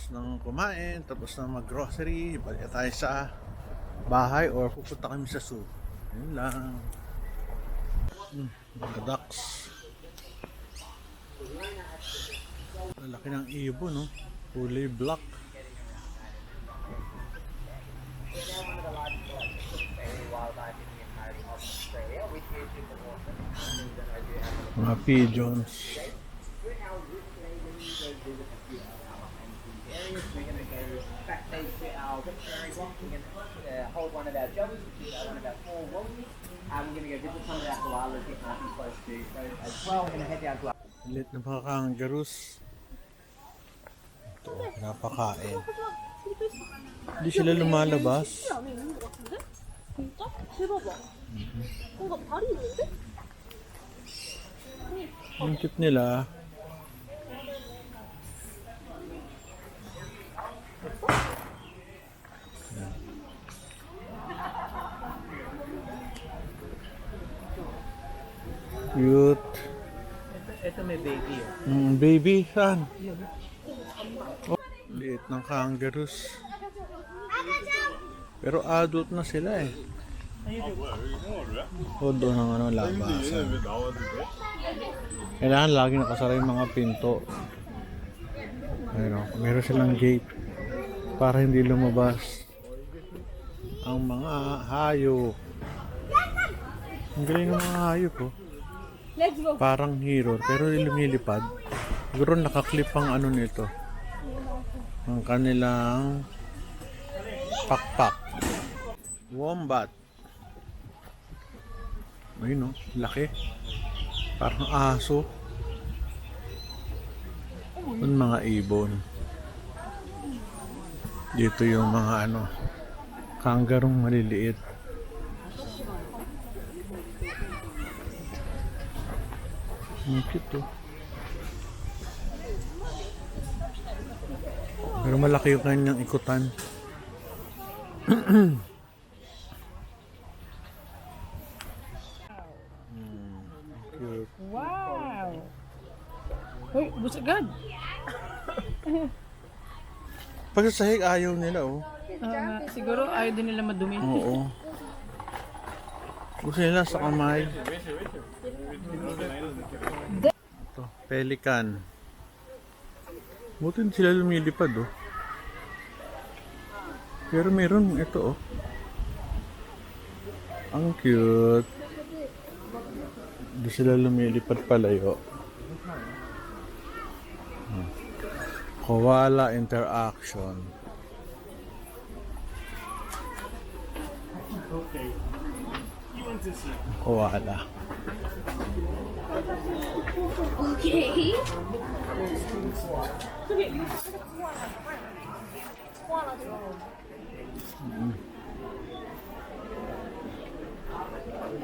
Tapos nang kumain, tapos nang mag-grocery, balik tayo sa bahay or pupunta kami sa zoo. Yun lang. Mga ducks. Laki ng ibon, no? Kulay black. Mga pigeons. We're going to go backstage to our veterinary block. We're going to hold one of our jobs, which is one of our small willies. We're going to go visit some of our koalas, get nothing close to. So as well, we're going to head down to our... Lit na mga kangaroos. Ito, napakain. Hindi sila lumalabas. 진짜? 대박아. 뭔가 발이 있는데? Ang cute nila. Cute. Ito may baby. Baby, saan? Oh, liit ng kangaroos. Pero adult na sila eh. O doon ang ano, labasan. Kailangan lagi nakasara yung mga pinto. Ayun, meron silang gate para hindi lumabas ang mga hayop. Ang galing ng mga hayop oh. Let's go. Parang hero pero lumilipad. Siguro nakaklip ang ano nito. Ang kanilang pakpak. Wombat. Ayun oh, laki. Parang aso. Yung mga ibon. Dito yung mga ano, kangarong maliliit. Ang cute oh. Pero malaki yung kanyang ikutan. Cute. Wow. Uy, busagad. Pag sa sahig ayaw nila oh. Siguro ayaw din nila madumi. Oo. Gusto nila sa kamay. Ito, pelican. Buti sila lumilipad oh. Pero meron ito oh. Ang cute. Hindi sila lumilipad palayo. Koala interaction. Koala. Okay.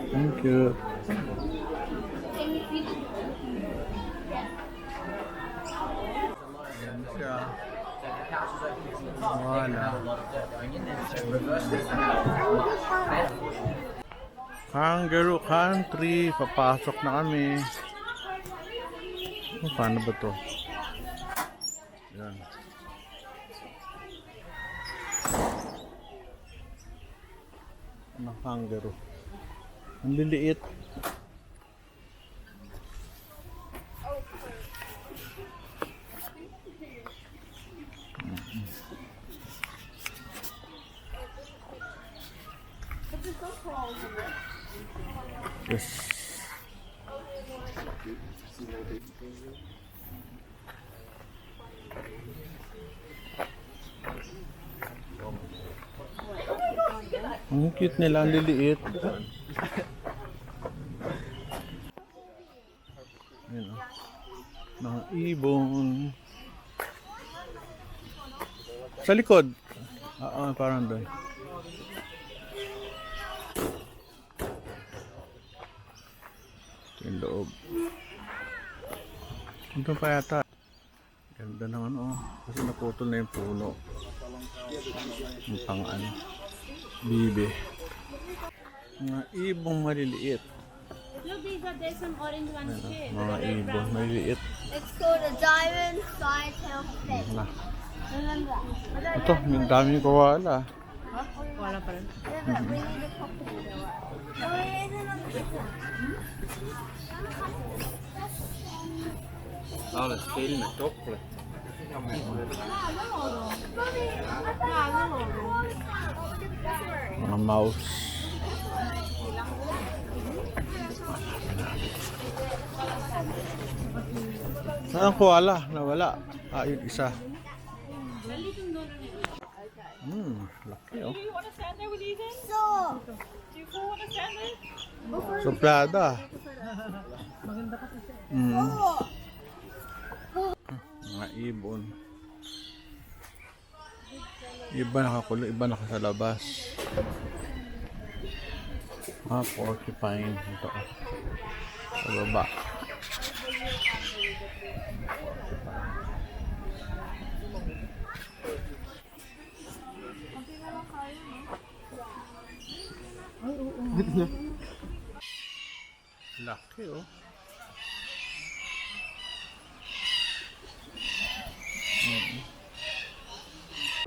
Thank you. Ayan siya. Koala. Kangaroo country. Papasok na kami. Paano ba to? Yan. Ang kangaroo. Ang liliit. Yes. Ang cute nila, ang liliit. Ayan, oh. Mga ibon. Sa likod. Oo, parang doon. Ito yung loob. Ito pa yata. Ganda ng ano, oh. Kasi naputol na yung puno. Yung pang ano. Bibe. Mga ibong maliliit. Look, there's some orange ones here. Mga ibon maliliit. It's called a diamond side tail fish. Wala. Ito, may daming koala. Wala pa rin. Alles veel met chocolate. Mga mouse. Saan ang koala? Nawala. Ah, yung isa. Laki oh. Suplada. Mga ibon. Iba nakakulong, iba naka sa labas. Porcupine. Ito. Sa baba. Laki oh.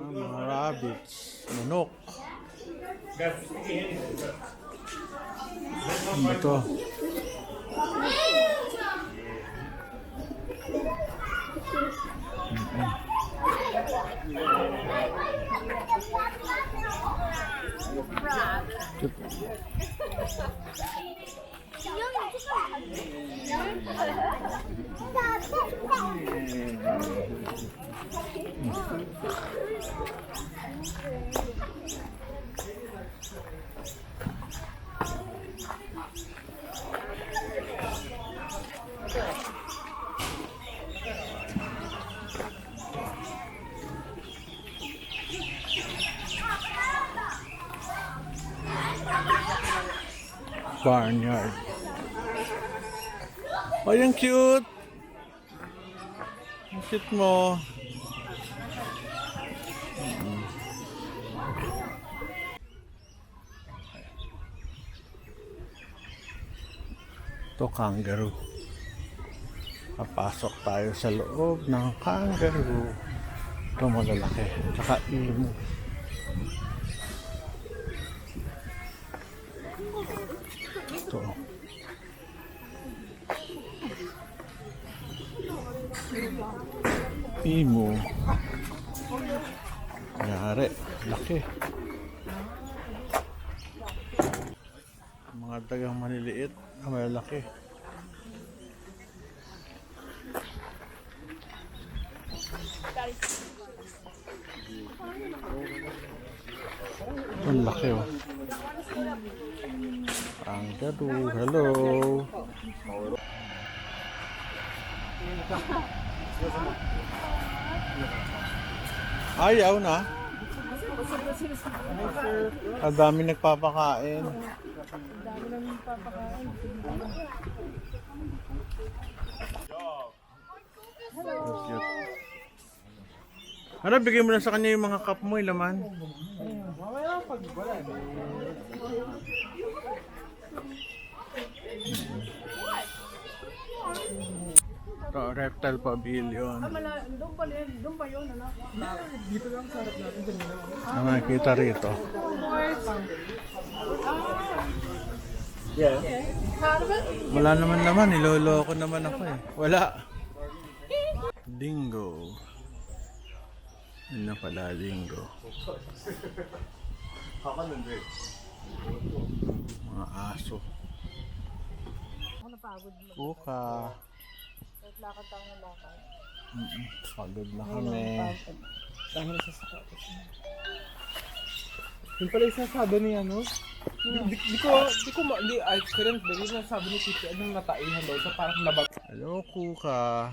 Mga rabbits, manok. Ano ba to? Barnyard. Oh, yung cute. Ang cute mo. Ito, kangaroo. Papasok tayo sa loob ng kangaroo. Ito, malalaki. Tsaka imo. Ito. Imo. Yari. Laki. Mga dagang maliliit. Malaki. Ang laki oh. Kangaroo, hello. Ayaw na. Ang dami nagpapakain. Cute. Ano, bigay mo na sa kanya yung mga cup mo, yung laman. Ito, reptile pavilion. Doon pa yun, ano? Dito lang sa harap natin. Ang nakikita rito. Wala naman, niloloko naman ako eh. Wala. Dingo. Yun na pala, dingo. Mga aso. Puka. Lakad tayo ng lakad. Pagod na kami. Dahil sa sapatos. Yung pala yung sasabi ni ano? I couldn't believe na sabi ni Titi, anong nataihan daw sa parang nabat. Hello, kuka.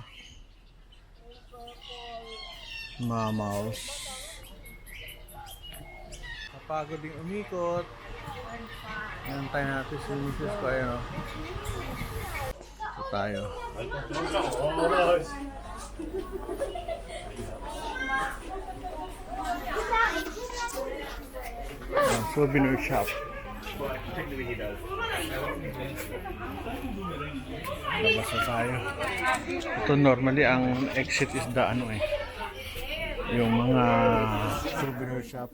Mamaws. Kapagod din umikot. Nantay natin si Mrs. ko ayun. Ito tayo. Souvenir shop. Labas na tayo. Ito normally ang exit is the ano eh. yung mga souvenir shop.